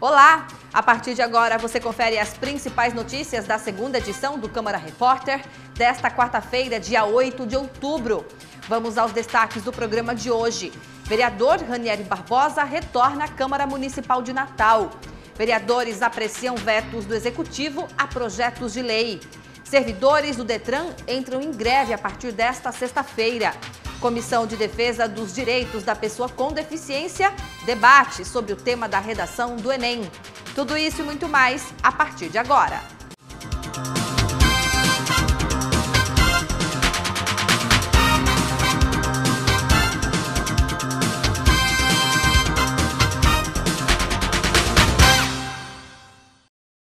Olá! A partir de agora você confere as principais notícias da segunda edição do Câmara Repórter desta quarta-feira, dia 8 de outubro. Vamos aos destaques do programa de hoje. Vereador Ranieri Barbosa retorna à Câmara Municipal de Natal. Vereadores apreciam vetos do Executivo a projetos de lei. Servidores do Detran entram em greve a partir desta sexta-feira. Comissão de Defesa dos Direitos da Pessoa com Deficiência debate sobre o tema da redação do Enem. Tudo isso e muito mais a partir de agora.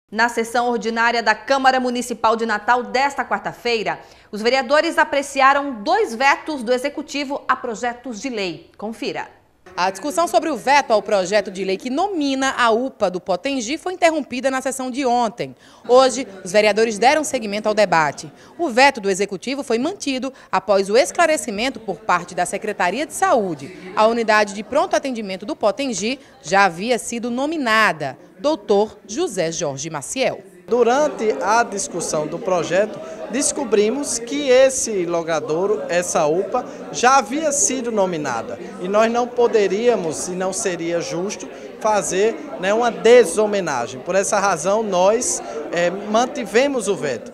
Na sessão ordinária da Câmara Municipal de Natal desta quarta-feira, os vereadores apreciaram 2 vetos do Executivo a projetos de lei. Confira. A discussão sobre o veto ao projeto de lei que nomina a UPA do Potengi foi interrompida na sessão de ontem. Hoje, os vereadores deram seguimento ao debate. O veto do Executivo foi mantido após o esclarecimento por parte da Secretaria de Saúde. A unidade de pronto atendimento do Potengi já havia sido nominada. Dr. José Jorge Maciel. Durante a discussão do projeto, descobrimos que esse logradouro, essa UPA, já havia sido nominada. E nós não poderíamos, e não seria justo, fazer uma deshomenagem. Por essa razão, nós mantivemos o veto.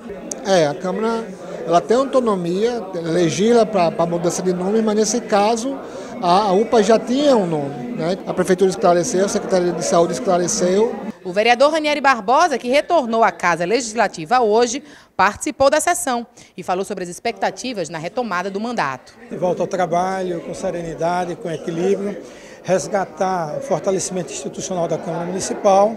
A Câmara ela tem autonomia, legisla para mudança de nome, mas nesse caso a UPA já tinha um nome, né? A Prefeitura esclareceu, a Secretaria de Saúde esclareceu. O vereador Ranieri Barbosa, que retornou à Casa Legislativa hoje, participou da sessão e falou sobre as expectativas na retomada do mandato. De volta ao trabalho, com serenidade, com equilíbrio, resgatar o fortalecimento institucional da Câmara Municipal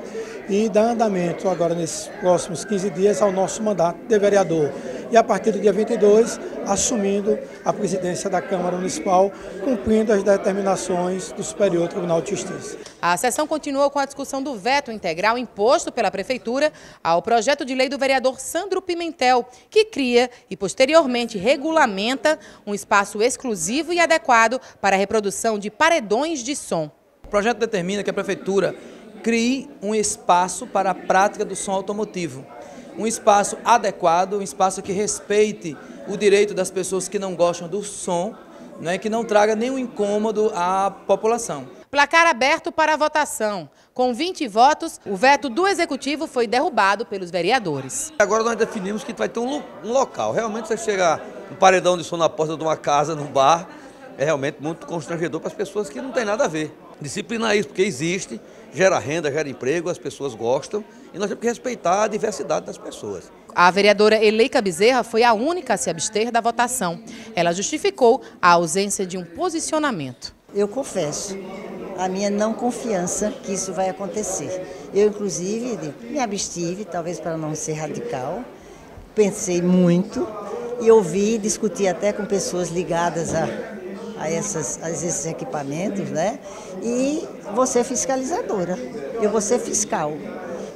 e dar andamento agora nesses próximos 15 dias ao nosso mandato de vereador. E a partir do dia 22, assumindo a presidência da Câmara Municipal, cumprindo as determinações do Superior Tribunal de Justiça. A sessão continuou com a discussão do veto integral imposto pela Prefeitura ao projeto de lei do vereador Sandro Pimentel, que cria e posteriormente regulamenta um espaço exclusivo e adequado para a reprodução de paredões de som. O projeto determina que a Prefeitura crie um espaço para a prática do som automotivo. Um espaço adequado, um espaço que respeite o direito das pessoas que não gostam do som, que não traga nenhum incômodo à população. Placar aberto para a votação. Com 20 votos, o veto do Executivo foi derrubado pelos vereadores. Agora nós definimos que vai ter um local. Realmente você chegar um paredão de som na porta de uma casa, num bar, é realmente muito constrangedor para as pessoas que não tem nada a ver. Disciplinar isso, porque existe, gera renda, gera emprego, as pessoas gostam e nós temos que respeitar a diversidade das pessoas. A vereadora Eleika Bezerra foi a única a se abster da votação. Ela justificou a ausência de um posicionamento. Eu confesso a minha não confiança que isso vai acontecer. Eu, inclusive, me abstive, talvez para não ser radical, pensei muito e ouvi, discuti até com pessoas ligadas a esses equipamentos, E vou ser fiscalizadora, eu vou ser fiscal.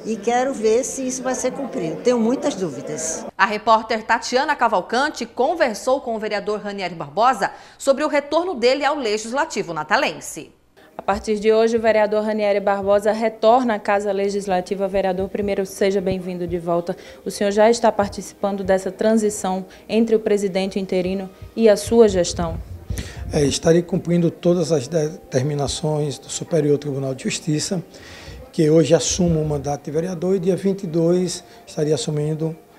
E quero ver se isso vai ser cumprido. Tenho muitas dúvidas. A repórter Tatiana Cavalcante conversou com o vereador Ranieri Barbosa sobre o retorno dele ao Legislativo natalense. A partir de hoje, o vereador Ranieri Barbosa retorna à Casa Legislativa. Vereador, primeiro, seja bem-vindo de volta. O senhor já está participando dessa transição entre o presidente interino e a sua gestão? Estarei cumprindo todas as determinações do Superior Tribunal de Justiça, que hoje assumo o mandato de vereador e dia 22 estaria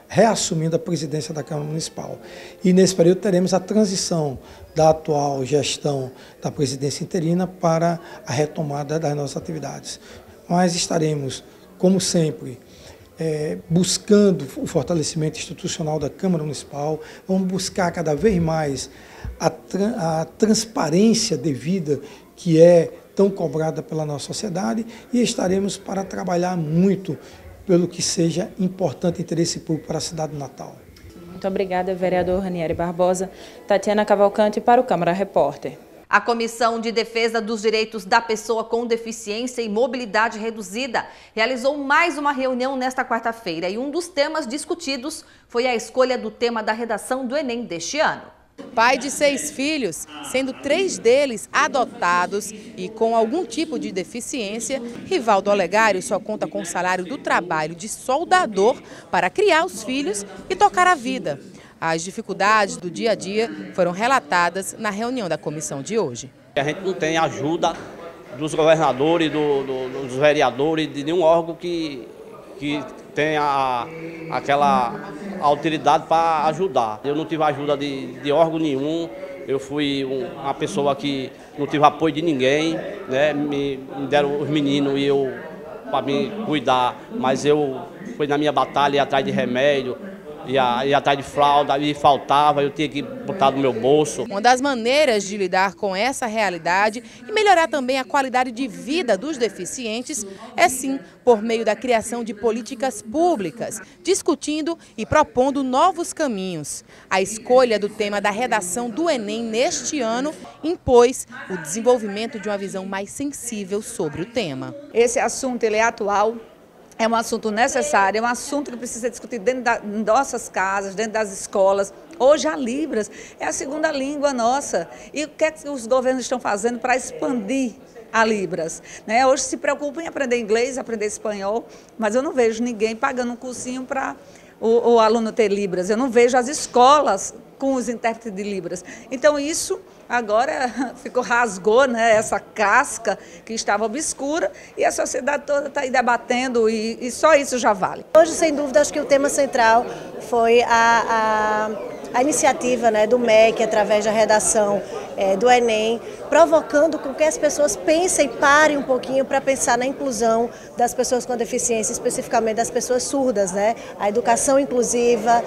reassumindo a presidência da Câmara Municipal. E nesse período teremos a transição da atual gestão da presidência interina para a retomada das nossas atividades. Mas estaremos, como sempre, buscando o fortalecimento institucional da Câmara Municipal, vamos buscar cada vez mais a transparência devida que é tão cobrada pela nossa sociedade e estaremos para trabalhar muito pelo que seja importante interesse público para a cidade de Natal. Muito obrigada, vereador Ranieri Barbosa. Tatiana Cavalcante para o Câmara Repórter. A Comissão de Defesa dos Direitos da Pessoa com Deficiência e Mobilidade Reduzida realizou mais uma reunião nesta quarta-feira e um dos temas discutidos foi a escolha do tema da redação do Enem deste ano. Pai de 6 filhos, sendo 3 deles adotados e com algum tipo de deficiência, Rivaldo Olegário só conta com o salário do trabalho de soldador para criar os filhos e tocar a vida. As dificuldades do dia a dia foram relatadas na reunião da comissão de hoje. A gente não tem ajuda dos governadores, dos vereadores, de nenhum órgão que tenha aquela autoridade para ajudar. Eu não tive ajuda de órgão nenhum, eu fui uma pessoa que não tive apoio de ninguém, né? Me deram os meninos e eu para me cuidar, mas eu fui na minha batalha, ia atrás de remédio, ia atrás de fralda, e faltava, eu tinha que botar no meu bolso. Uma das maneiras de lidar com essa realidade e melhorar também a qualidade de vida dos deficientes é sim por meio da criação de políticas públicas, discutindo e propondo novos caminhos. A escolha do tema da redação do Enem neste ano impôs o desenvolvimento de uma visão mais sensível sobre o tema. Esse assunto ele é atual. É um assunto necessário, é um assunto que precisa ser discutido dentro das nossas casas, dentro das escolas. Hoje a Libras é a segunda língua nossa. E o que é que os governos estão fazendo para expandir a Libras? Hoje se preocupam em aprender inglês, aprender espanhol, mas eu não vejo ninguém pagando um cursinho para o aluno ter Libras. Eu não vejo as escolas com os intérpretes de Libras. Então isso agora rasgou, né, essa casca que estava obscura e a sociedade toda está aí debatendo e só isso já vale. Hoje, sem dúvida, acho que o tema central foi a iniciativa, né, do MEC, através da redação do Enem, provocando com que as pessoas pensem, parem um pouquinho para pensar na inclusão das pessoas com deficiência, especificamente das pessoas surdas, né? A educação inclusiva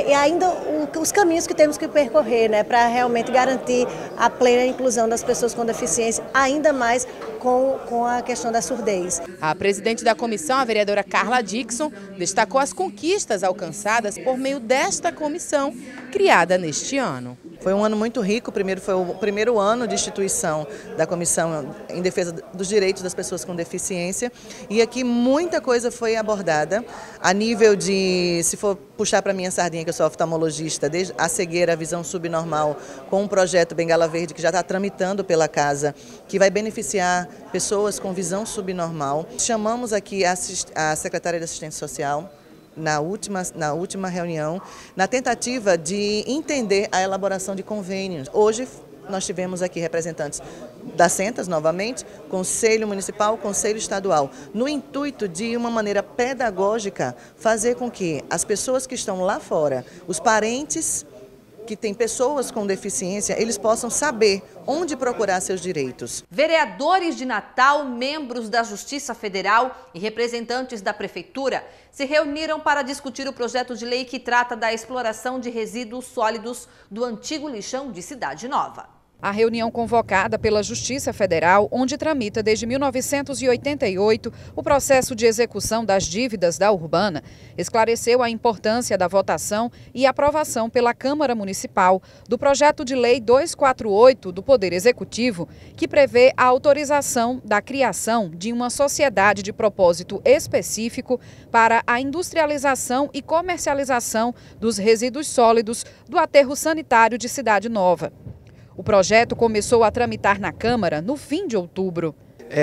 e ainda os caminhos que temos que percorrer, né, para realmente garantir a plena inclusão das pessoas com deficiência, ainda mais com a questão da surdez. A presidente da comissão, a vereadora Carla Dixon, destacou as conquistas alcançadas por meio desta comissão criada neste ano. Foi um ano muito rico, foi o primeiro ano de instituição da Comissão em Defesa dos Direitos das Pessoas com Deficiência e aqui muita coisa foi abordada a nível de, se for puxar para minha sardinha, que eu sou oftalmologista, desde a cegueira, a visão subnormal, com um projeto Bengala Verde que já está tramitando pela casa, que vai beneficiar pessoas com visão subnormal. Chamamos aqui a secretária de Assistência Social, na última reunião, na tentativa de entender a elaboração de convênios. Hoje nós tivemos aqui representantes da Centas, novamente, Conselho Municipal, Conselho Estadual, no intuito de uma maneira pedagógica fazer com que as pessoas que estão lá fora, os parentes que têm pessoas com deficiência, eles possam saber onde procurar seus direitos. Vereadores de Natal, membros da Justiça Federal e representantes da Prefeitura se reuniram para discutir o projeto de lei que trata da exploração de resíduos sólidos do antigo lixão de Cidade Nova. A reunião convocada pela Justiça Federal, onde tramita desde 1988 o processo de execução das dívidas da Urbana, esclareceu a importância da votação e aprovação pela Câmara Municipal do projeto de lei 248 do Poder Executivo, que prevê a autorização da criação de uma sociedade de propósito específico para a industrialização e comercialização dos resíduos sólidos do aterro sanitário de Cidade Nova. O projeto começou a tramitar na Câmara no fim de outubro.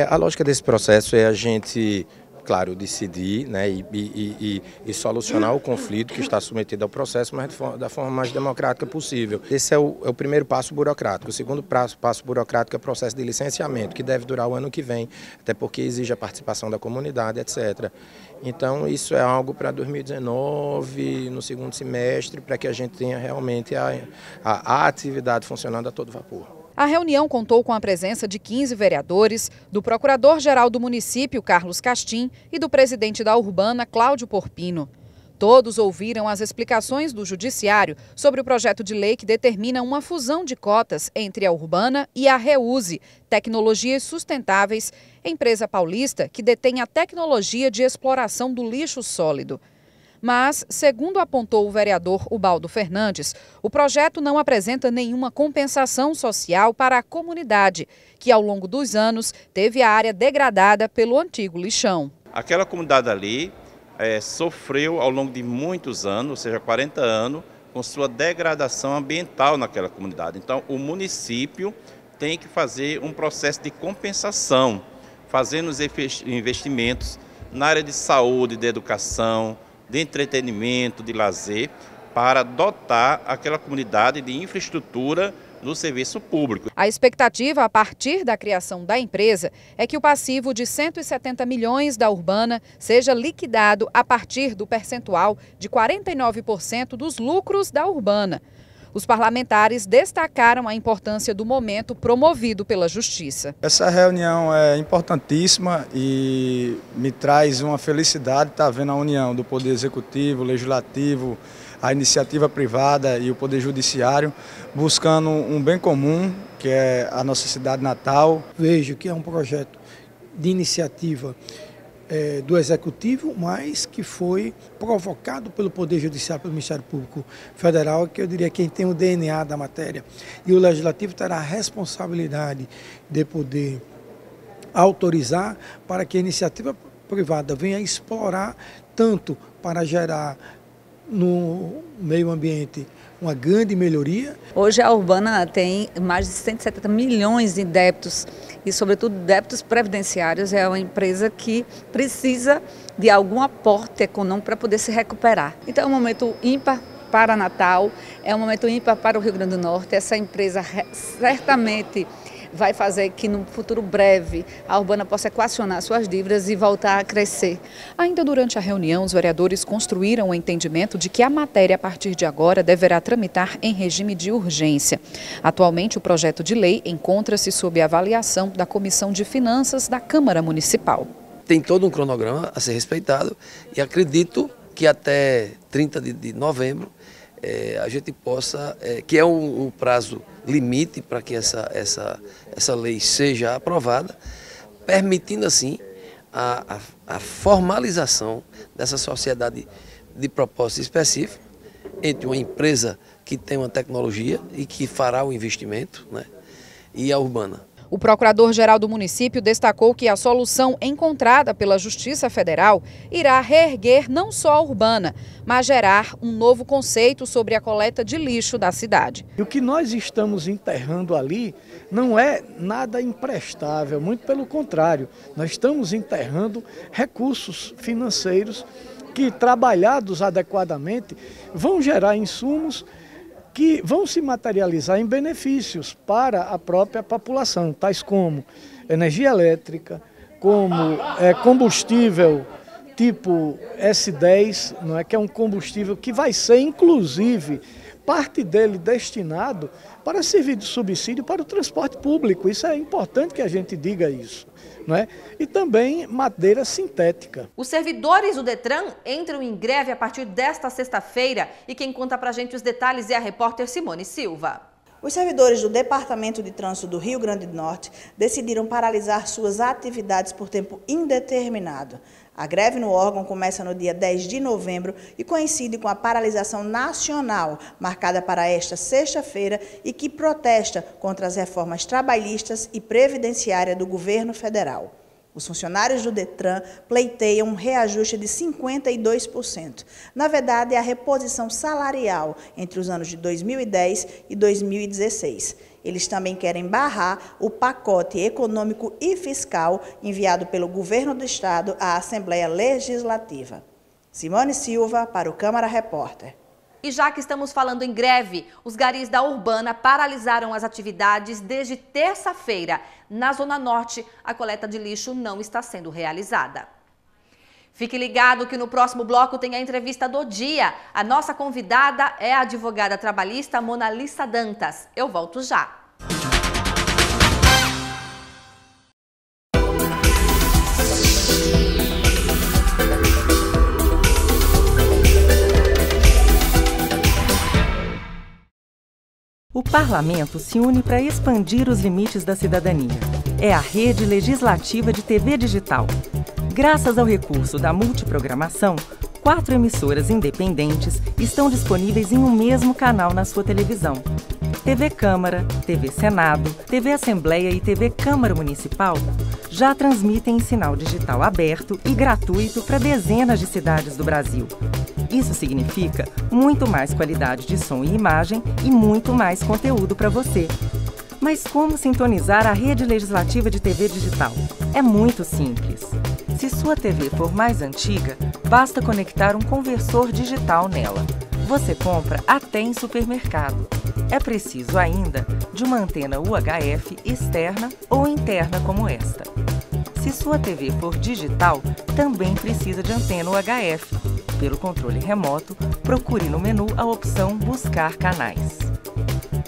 A lógica desse processo é a gente, claro, decidir, né, e solucionar o conflito que está submetido ao processo, mas da forma mais democrática possível. Esse é o primeiro passo burocrático. O segundo passo burocrático é o processo de licenciamento, que deve durar o ano que vem, até porque exige a participação da comunidade, etc. Então, isso é algo para 2019, no segundo semestre, para que a gente tenha realmente a atividade funcionando a todo vapor. A reunião contou com a presença de 15 vereadores, do procurador-geral do município, Carlos Castim, e do presidente da Urbana, Cláudio Porpino. Todos ouviram as explicações do Judiciário sobre o projeto de lei que determina uma fusão de cotas entre a Urbana e a Reuse, Tecnologias Sustentáveis, empresa paulista que detém a tecnologia de exploração do lixo sólido. Mas, segundo apontou o vereador Ubaldo Fernandes, o projeto não apresenta nenhuma compensação social para a comunidade, que ao longo dos anos teve a área degradada pelo antigo lixão. Aquela comunidade ali sofreu ao longo de muitos anos, ou seja, 40 anos, com sua degradação ambiental naquela comunidade. Então, o município tem que fazer um processo de compensação, fazendo os investimentos na área de saúde, de educação, de entretenimento, de lazer, para dotar aquela comunidade de infraestrutura no serviço público. A expectativa a partir da criação da empresa é que o passivo de 170 milhões da Urbana seja liquidado a partir do percentual de 49% dos lucros da Urbana. Os parlamentares destacaram a importância do momento promovido pela Justiça. Essa reunião é importantíssima e me traz uma felicidade estar vendo a união do Poder Executivo, Legislativo, a iniciativa privada e o Poder Judiciário, buscando um bem comum, que é a nossa cidade natal. Vejo que é um projeto de iniciativa do Executivo, mas que foi provocado pelo Poder Judiciário, pelo Ministério Público Federal, que eu diria quem tem o DNA da matéria. E o Legislativo terá a responsabilidade de poder autorizar para que a iniciativa privada venha explorar tanto para gerar no meio ambiente uma grande melhoria. Hoje a Urbana tem mais de 170 milhões de débitos e, sobretudo, débitos previdenciários. É uma empresa que precisa de algum aporte econômico para poder se recuperar. Então é um momento ímpar para Natal, é um momento ímpar para o Rio Grande do Norte. Essa empresa certamente vai fazer que no futuro breve a Urbana possa equacionar suas dívidas e voltar a crescer. Ainda durante a reunião, os vereadores construíram o entendimento de que a matéria, a partir de agora, deverá tramitar em regime de urgência. Atualmente, o projeto de lei encontra-se sob avaliação da Comissão de Finanças da Câmara Municipal. Tem todo um cronograma a ser respeitado e acredito que até 30 de novembro a gente possa, que é um prazo limite para que essa lei seja aprovada, permitindo assim a formalização dessa sociedade de propósito específico entre uma empresa que tem uma tecnologia e que fará o investimento, né, e a Urbana. O procurador-geral do município destacou que a solução encontrada pela Justiça Federal irá reerguer não só a Urbana, mas gerar um novo conceito sobre a coleta de lixo da cidade. E o que nós estamos enterrando ali não é nada imprestável, muito pelo contrário. Nós estamos enterrando recursos financeiros que, trabalhados adequadamente, vão gerar insumos que vão se materializar em benefícios para a própria população, tais como energia elétrica, como combustível tipo S10, não é, que é um combustível que vai ser, inclusive, parte dele destinado para servir de subsídio para o transporte público. Isso é importante que a gente diga isso. Não é? E também madeira sintética. Os servidores do Detran entram em greve a partir desta sexta-feira e quem conta pra gente os detalhes é a repórter Simone Silva. Os servidores do Departamento de Trânsito do Rio Grande do Norte decidiram paralisar suas atividades por tempo indeterminado. A greve no órgão começa no dia 10 de novembro e coincide com a paralisação nacional, marcada para esta sexta-feira e que protesta contra as reformas trabalhistas e previdenciárias do governo federal. Os funcionários do Detran pleiteiam um reajuste de 52%. Na verdade, é a reposição salarial entre os anos de 2010 e 2016. Eles também querem barrar o pacote econômico e fiscal enviado pelo governo do estado à Assembleia Legislativa. Simone Silva, para o Câmara Repórter. E já que estamos falando em greve, os garis da Urbana paralisaram as atividades desde terça-feira. Na Zona Norte, a coleta de lixo não está sendo realizada. Fique ligado que no próximo bloco tem a entrevista do dia. A nossa convidada é a advogada trabalhista Monalissa Dantas. Eu volto já. O Parlamento se une para expandir os limites da cidadania. É a Rede Legislativa de TV Digital. Graças ao recurso da multiprogramação, 4 emissoras independentes estão disponíveis em um mesmo canal na sua televisão. TV Câmara, TV Senado, TV Assembleia e TV Câmara Municipal já transmitem em sinal digital aberto e gratuito para dezenas de cidades do Brasil. Isso significa muito mais qualidade de som e imagem e muito mais conteúdo para você. Mas como sintonizar a rede legislativa de TV digital? É muito simples. Se sua TV for mais antiga, basta conectar um conversor digital nela. Você compra até em supermercado. É preciso ainda de uma antena UHF externa ou interna como esta. Se sua TV for digital, também precisa de antena UHF. Pelo controle remoto, procure no menu a opção Buscar canais.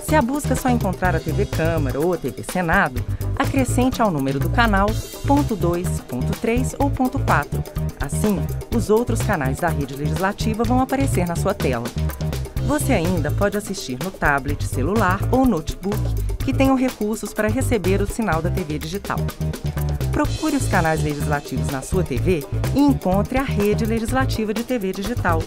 Se a busca só encontrar a TV Câmara ou a TV Senado, acrescente ao número do canal ponto 2, ponto 3 ou ponto 4. Assim, os outros canais da rede legislativa vão aparecer na sua tela. Você ainda pode assistir no tablet, celular ou notebook, que tenham recursos para receber o sinal da TV digital. Procure os canais legislativos na sua TV e encontre a rede legislativa de TV digital.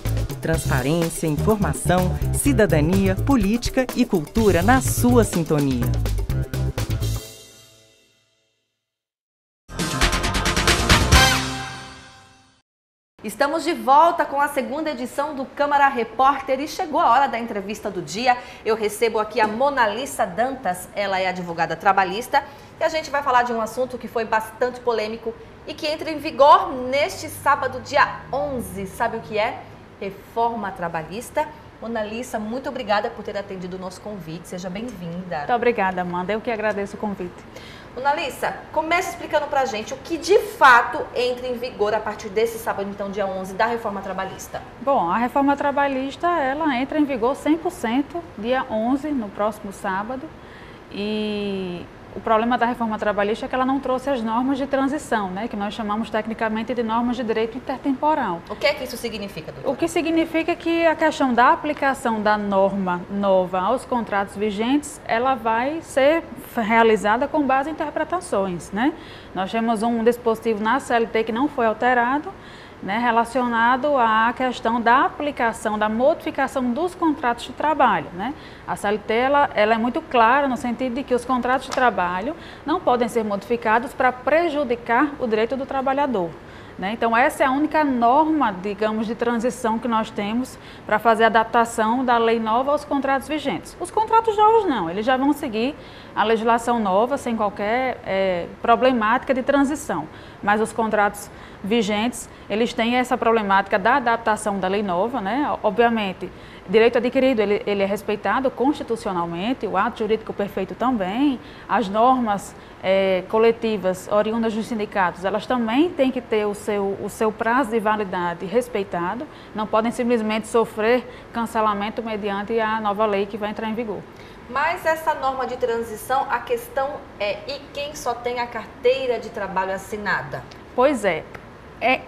Transparência, informação, cidadania, política e cultura na sua sintonia. Estamos de volta com a segunda edição do Câmara Repórter e chegou a hora da entrevista do dia. Eu recebo aqui a Monalissa Dantas, ela é advogada trabalhista e a gente vai falar de um assunto que foi bastante polêmico e que entra em vigor neste sábado, dia 11. Sabe o que é? Reforma trabalhista. Monalissa, muito obrigada por ter atendido o nosso convite. Seja bem-vinda. Muito obrigada, Amanda. Eu que agradeço o convite. Monalissa, comece explicando pra gente o que de fato entra em vigor a partir desse sábado, então, dia 11, da reforma trabalhista. Bom, a reforma trabalhista, ela entra em vigor 100% dia 11, no próximo sábado. E o problema da reforma trabalhista é que ela não trouxe as normas de transição, né, que nós chamamos tecnicamente de normas de direito intertemporal. O que é que isso significa, doutora? O que significa que a questão da aplicação da norma nova aos contratos vigentes, ela vai ser realizada com base em interpretações, né? Nós temos um dispositivo na CLT que não foi alterado, né, relacionado à questão da aplicação, da modificação dos contratos de trabalho, né? A CLT ela é muito clara no sentido de que os contratos de trabalho não podem ser modificados para prejudicar o direito do trabalhador, né? Então essa é a única norma, digamos, de transição que nós temos para fazer a adaptação da lei nova aos contratos vigentes. Os contratos novos não, eles já vão seguir a legislação nova sem qualquer problemática de transição, mas os contratos vigentes, eles têm essa problemática da adaptação da lei nova, né? Obviamente, direito adquirido, ele é respeitado constitucionalmente, o ato jurídico perfeito também, as normas coletivas oriundas dos sindicatos, elas também têm que ter o seu prazo de validade respeitado, não podem simplesmente sofrer cancelamento mediante a nova lei que vai entrar em vigor. Mas essa norma de transição, a questão é, e quem só tem a carteira de trabalho assinada? Pois é.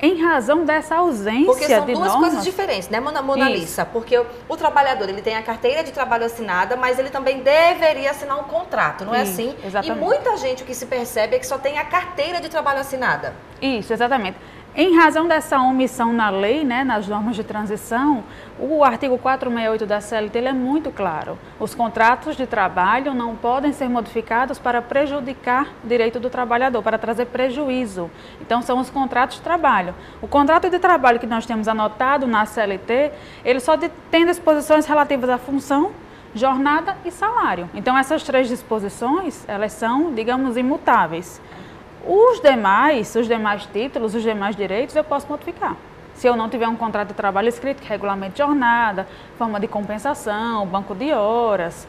Em razão dessa ausência de normas... Porque são duas coisas diferentes, né, Monalissa? Porque o trabalhador, ele tem a carteira de trabalho assinada, mas ele também deveria assinar um contrato, não é assim? Exatamente. E muita gente o que se percebe é que só tem a carteira de trabalho assinada. Isso, exatamente. Em razão dessa omissão na lei, né, nas normas de transição, o artigo 468 da CLT ele é muito claro. Os contratos de trabalho não podem ser modificados para prejudicar o direito do trabalhador, para trazer prejuízo. Então, são os contratos de trabalho. O contrato de trabalho que nós temos anotado na CLT, ele só tem disposições relativas à função, jornada e salário. Então, essas três disposições, elas são, digamos, imutáveis. Os demais títulos, os demais direitos, eu posso modificar. Se eu não tiver um contrato de trabalho escrito, que regulamento jornada, forma de compensação, banco de horas.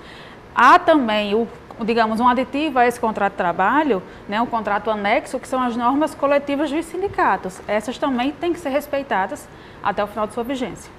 Há também, digamos, um aditivo a esse contrato de trabalho, né, um contrato anexo, que são as normas coletivas dos sindicatos. Essas também têm que ser respeitadas até o final de sua vigência.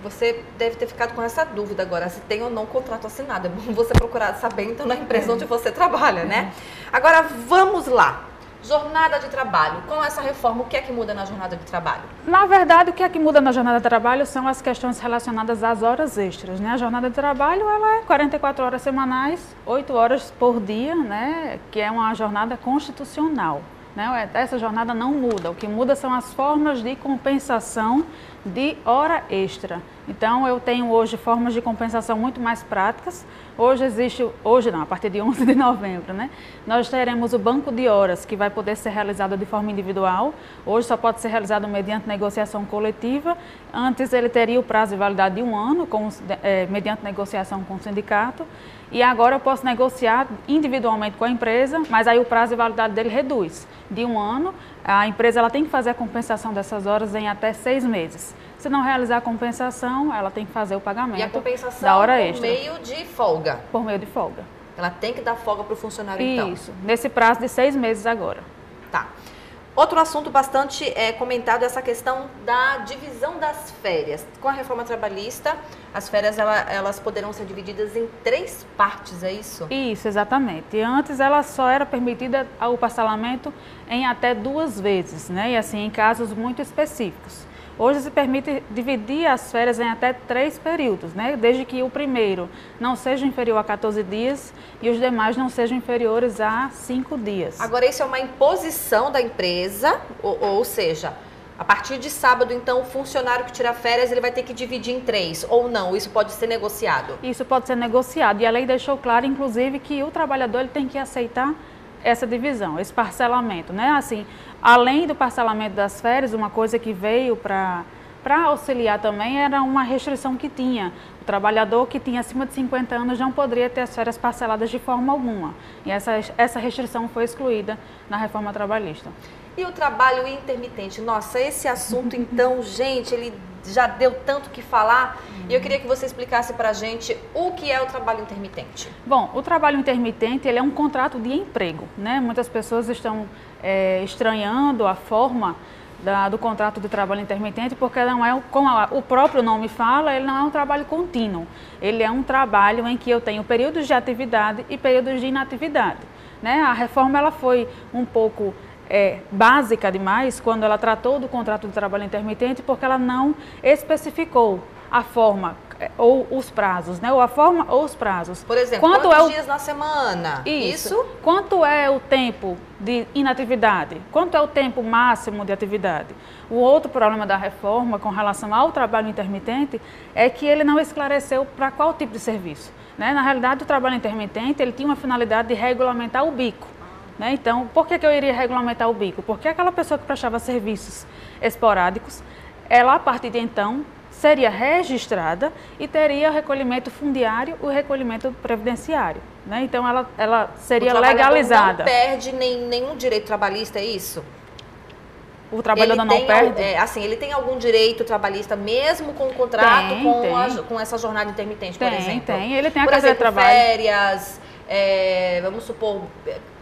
Você deve ter ficado com essa dúvida agora, se tem ou não contrato assinado. É bom você procurar saber, então, na empresa onde você trabalha, né? Agora, vamos lá. Jornada de trabalho. Com essa reforma, o que é que muda na jornada de trabalho? Na verdade, o que é que muda na jornada de trabalho são as questões relacionadas às horas extras, né? A jornada de trabalho, ela é 44 horas semanais, 8 horas por dia, né? Que é uma jornada constitucional, né? Essa jornada não muda. O que muda são as formas de compensação de hora extra. Então, eu tenho hoje formas de compensação muito mais práticas. A partir de 11 de novembro, né? Nós teremos o banco de horas, que vai poder ser realizado de forma individual. Hoje só pode ser realizado mediante negociação coletiva. Antes ele teria o prazo de validade de 1 ano, mediante negociação com o sindicato. E agora eu posso negociar individualmente com a empresa, mas aí o prazo de validade dele reduz. De 1 ano, a empresa ela tem que fazer a compensação dessas horas em até 6 meses. Se não realizar a compensação, ela tem que fazer o pagamento da hora extra. E a compensação por meio de folga? Por meio de folga. Ela tem que dar folga para o funcionário, então? Isso, nesse prazo de 6 meses agora. Tá. Outro assunto bastante comentado é essa questão da divisão das férias. Com a reforma trabalhista, as férias elas poderão ser divididas em 3 partes, é isso? Isso, exatamente. Antes ela só era permitida o parcelamento em até 2 vezes, né? E assim, em casos muito específicos. Hoje se permite dividir as férias em até 3 períodos, né? Desde que o primeiro não seja inferior a 14 dias e os demais não sejam inferiores a 5 dias. Agora, isso é uma imposição da empresa, ou seja, a partir de sábado, então, o funcionário que tira férias, ele vai ter que dividir em 3, ou não? Isso pode ser negociado? Isso pode ser negociado e a lei deixou claro, inclusive, que o trabalhador ele tem que aceitar essa divisão, esse parcelamento, né? Assim, além do parcelamento das férias, uma coisa que veio para auxiliar também era uma restrição que tinha. O trabalhador que tinha acima de 50 anos não poderia ter as férias parceladas de forma alguma. E essa restrição foi excluída na reforma trabalhista. E o trabalho intermitente? Nossa, esse assunto, então, gente, ele já deu tanto que falar. E eu queria que você explicasse para a gente o que é o trabalho intermitente. Bom, o trabalho intermitente ele é um contrato de emprego, né? Muitas pessoas estão estranhando a forma do contrato de trabalho intermitente, porque não é, como o próprio nome fala, ele não é um trabalho contínuo. Ele é um trabalho em que eu tenho períodos de atividade e períodos de inatividade, né? A reforma ela foi um pouco básica demais quando ela tratou do contrato de trabalho intermitente, porque ela não especificou a forma ou os prazos, né? Ou a forma ou os prazos. Por exemplo, quantos dias na semana? Isso. Quanto é o tempo de inatividade? Quanto é o tempo máximo de atividade? O outro problema da reforma com relação ao trabalho intermitente é que ele não esclareceu para qual tipo de serviço, né? Na realidade, o trabalho intermitente ele tinha uma finalidade de regulamentar o bico. Né? Então, por que eu iria regulamentar o bico? Porque aquela pessoa que prestava serviços esporádicos, ela, a partir de então, seria registrada e teria o recolhimento fundiário e o recolhimento previdenciário. Né? Então, ela seria legalizada. Não perde nenhum direito trabalhista, é isso? O trabalhador não perde? Ele tem algum direito trabalhista mesmo com o contrato, com essa jornada intermitente, por exemplo? Tem. Ele tem a carteira de trabalho. Férias, vamos supor,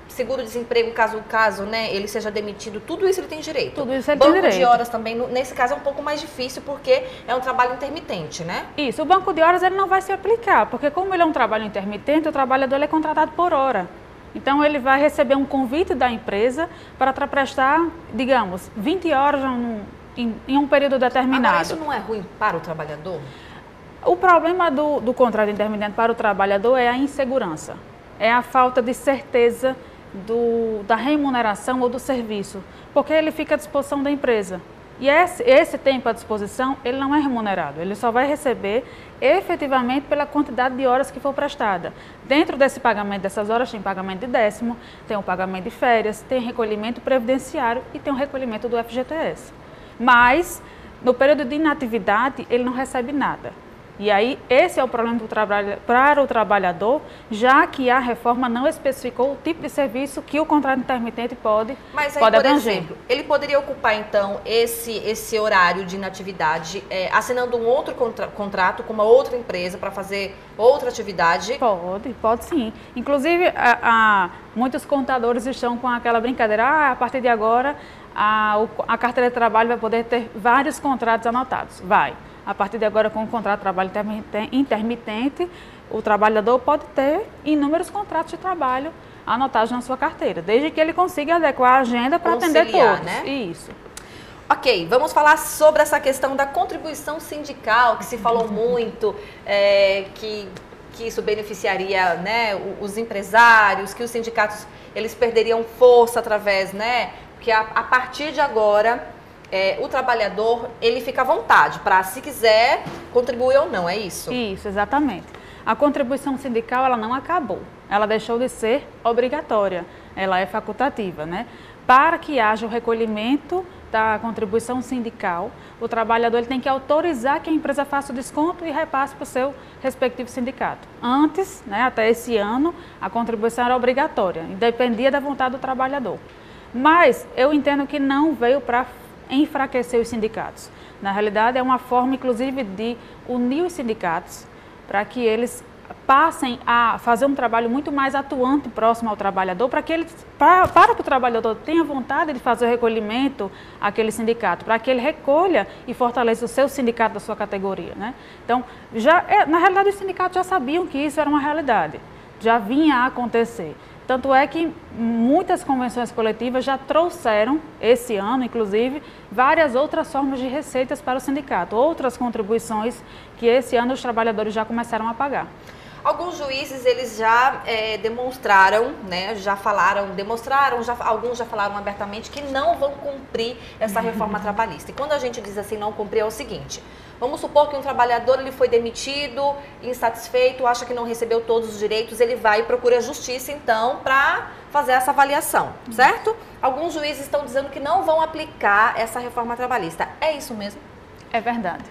seguro-desemprego, caso né, ele seja demitido, tudo isso ele tem direito. Tudo isso ele tem direito. Banco de horas também, nesse caso é um pouco mais difícil, porque é um trabalho intermitente, né? Isso, o banco de horas ele não vai se aplicar, porque como ele é um trabalho intermitente, o trabalhador ele é contratado por hora. Então ele vai receber um convite da empresa para prestar, digamos, 20 horas em um período determinado. Agora, isso não é ruim para o trabalhador? O problema do contrato intermitente para o trabalhador é a insegurança, é a falta de certeza da remuneração ou do serviço, porque ele fica à disposição da empresa. E esse tempo à disposição, ele não é remunerado, ele só vai receber efetivamente pela quantidade de horas que for prestada. Dentro desse pagamento dessas horas tem pagamento de 10º, tem o pagamento de férias, tem recolhimento previdenciário e tem o recolhimento do FGTS. Mas, no período de inatividade, ele não recebe nada. E aí, esse é o problema para o trabalhador, já que a reforma não especificou o tipo de serviço que o contrato intermitente pode abranger. Mas aí, por exemplo, ele poderia ocupar, então, esse horário de inatividade, assinando um outro contrato com uma outra empresa para fazer outra atividade? Pode sim. Inclusive, muitos contadores estão com aquela brincadeira, a partir de agora, a carteira de trabalho vai poder ter vários contratos anotados. Vai. A partir de agora, com o contrato de trabalho intermitente, o trabalhador pode ter inúmeros contratos de trabalho anotados na sua carteira, desde que ele consiga adequar a agenda para atender todos. Né? Isso. Ok, vamos falar sobre essa questão da contribuição sindical, que se falou muito, que isso beneficiaria, né, os empresários, que os sindicatos eles perderiam força através, né, porque a partir de agora o trabalhador, ele fica à vontade para, se quiser, contribuir ou não, é isso? Isso, exatamente. A contribuição sindical, ela não acabou, ela deixou de ser obrigatória, ela é facultativa, né? Para que haja o recolhimento da contribuição sindical, o trabalhador ele tem que autorizar que a empresa faça o desconto e repasse para o seu respectivo sindicato. Antes, né, até esse ano, a contribuição era obrigatória, dependia da vontade do trabalhador. Mas eu entendo que não veio para enfraquecer os sindicatos. Na realidade, é uma forma, inclusive, de unir os sindicatos para que eles passem a fazer um trabalho muito mais atuante próximo ao trabalhador, para que o trabalhador tenha vontade de fazer o recolhimento àquele sindicato, para que ele recolha e fortaleça o seu sindicato da sua categoria, né? Então, na realidade, os sindicatos já sabiam que isso era uma realidade, já vinha a acontecer. Tanto é que muitas convenções coletivas já trouxeram, esse ano inclusive, várias outras formas de receitas para o sindicato, outras contribuições que esse ano os trabalhadores já começaram a pagar. Alguns juízes, eles já demonstraram, né, alguns já falaram abertamente que não vão cumprir essa reforma trabalhista. E quando a gente diz assim, não cumprir, é o seguinte: vamos supor que um trabalhador ele foi demitido, insatisfeito, acha que não recebeu todos os direitos, ele vai e procura a justiça, então, para fazer essa avaliação, certo? Alguns juízes estão dizendo que não vão aplicar essa reforma trabalhista. É isso mesmo? É verdade.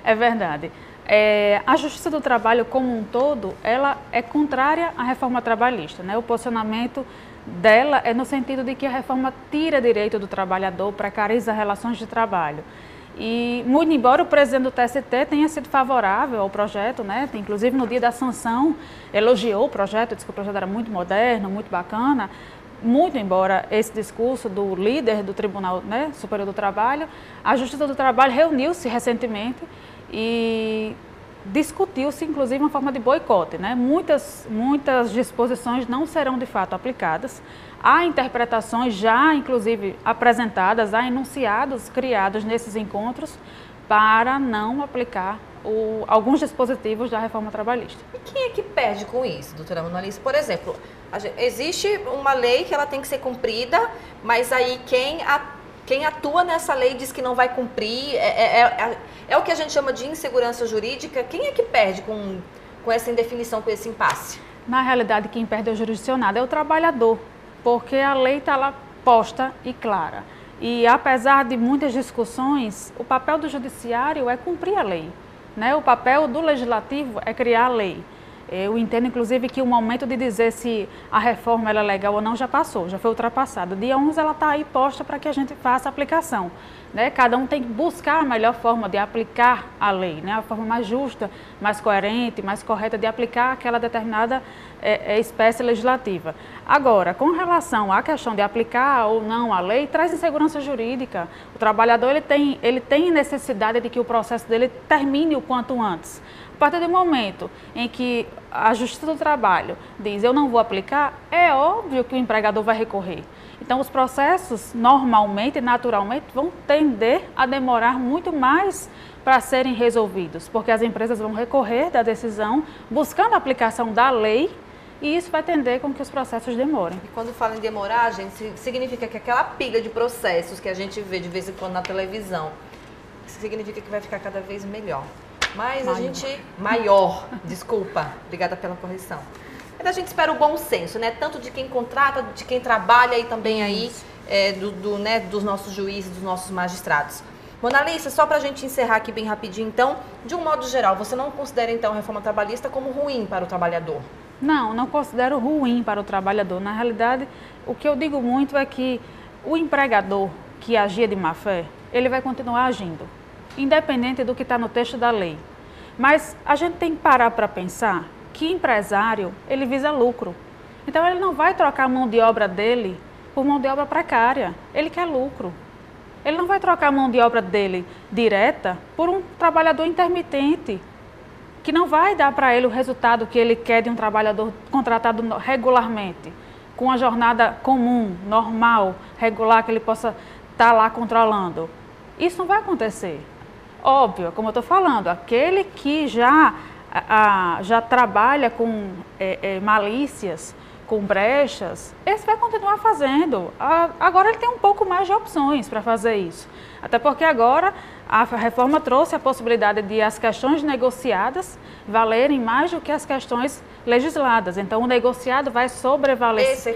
É verdade. A Justiça do Trabalho como um todo, ela é contrária à reforma trabalhista, né? O posicionamento dela é no sentido de que a reforma tira direito do trabalhador, precariza relações de trabalho. E, muito embora o presidente do TST tenha sido favorável ao projeto, né? Inclusive no dia da sanção, elogiou o projeto, disse que o projeto era muito moderno, muito bacana, muito embora esse discurso do líder do Tribunal, né, Superior do Trabalho, a Justiça do Trabalho reuniu-se recentemente e discutiu-se, inclusive, uma forma de boicote, né? Muitas disposições não serão, de fato, aplicadas. Há interpretações já, inclusive, apresentadas, há enunciados criados nesses encontros para não aplicar alguns dispositivos da reforma trabalhista. E quem é que perde com isso, doutora Manoelice? Por exemplo, existe uma lei que ela tem que ser cumprida, mas aí quem atua nessa lei diz que não vai cumprir, é o que a gente chama de insegurança jurídica. Quem é que perde com essa indefinição, com esse impasse? Na realidade, quem perde é o jurisdicionado, é o trabalhador, porque a lei está lá posta e clara. E apesar de muitas discussões, o papel do judiciário é cumprir a lei, né? O papel do legislativo é criar a lei. Eu entendo, inclusive, que o momento de dizer se a reforma ela é legal ou não já passou, já foi ultrapassada. Dia 11 ela está aí posta para que a gente faça a aplicação, né? Cada um tem que buscar a melhor forma de aplicar a lei, né? A forma mais justa, mais coerente, mais correta de aplicar aquela determinada espécie legislativa. Agora, com relação à questão de aplicar ou não a lei, traz insegurança jurídica. O trabalhador ele tem necessidade de que o processo dele termine o quanto antes. A partir do momento em que a Justiça do Trabalho diz eu não vou aplicar, é óbvio que o empregador vai recorrer. Então, os processos normalmente e naturalmente vão tender a demorar muito mais para serem resolvidos, porque as empresas vão recorrer da decisão buscando a aplicação da lei e isso vai tender com que os processos demorem. E quando fala em demorar, gente, significa que aquela pilha de processos que a gente vê de vez em quando na televisão, significa que vai ficar cada vez melhor. Mas a gente... Maior, desculpa, obrigada pela correção. Mas a gente espera o bom senso, né? Tanto de quem contrata, de quem trabalha e também aí né, dos nossos juízes, dos nossos magistrados. Manoelice, só para a gente encerrar aqui bem rapidinho, então, de um modo geral, você não considera então a reforma trabalhista como ruim para o trabalhador? Não, não considero ruim para o trabalhador. Na realidade, o que eu digo muito é que o empregador que agia de má fé, ele vai continuar agindo, independente do que está no texto da lei. Mas a gente tem que parar para pensar que empresário, ele visa lucro. Então, ele não vai trocar a mão de obra dele por mão de obra precária. Ele quer lucro. Ele não vai trocar a mão de obra dele direta por um trabalhador intermitente, que não vai dar para ele o resultado que ele quer de um trabalhador contratado regularmente, com uma jornada comum, normal, regular, que ele possa estar lá controlando. Isso não vai acontecer. Óbvio, como eu estou falando, aquele que já trabalha com malícias, com brechas, esse vai continuar fazendo. Agora ele tem um pouco mais de opções para fazer isso. Até porque agora a reforma trouxe a possibilidade de as questões negociadas valerem mais do que as questões legisladas. Então o negociado vai prevalecer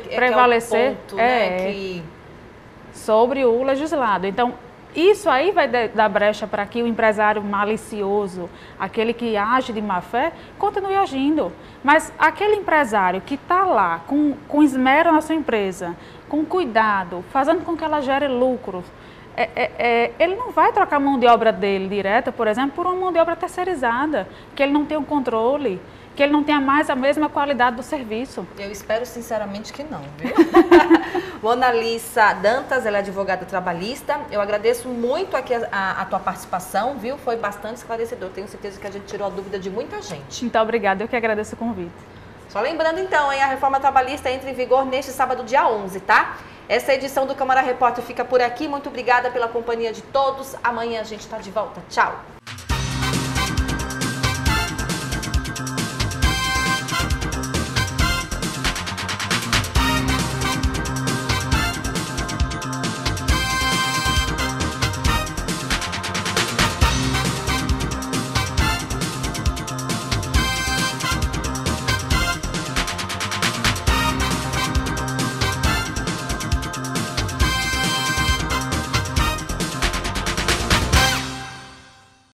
é o ponto, né, sobre o legislado. Então isso aí vai dar brecha para que o empresário malicioso, aquele que age de má fé, continue agindo. Mas aquele empresário que está lá com esmero na sua empresa, com cuidado, fazendo com que ela gere lucros, ele não vai trocar a mão de obra dele direta, por exemplo, por uma mão de obra terceirizada, que ele não tem o controle, que ele não tenha mais a mesma qualidade do serviço. Eu espero sinceramente que não, viu? Monalissa Dantas, ela é advogada trabalhista. Eu agradeço muito aqui a tua participação, viu? Foi bastante esclarecedor. Tenho certeza que a gente tirou a dúvida de muita gente. Muito obrigada, eu que agradeço o convite. Só lembrando então, a reforma trabalhista entra em vigor neste sábado, dia 11, tá? Essa edição do Câmara Repórter fica por aqui. Muito obrigada pela companhia de todos. Amanhã a gente está de volta. Tchau!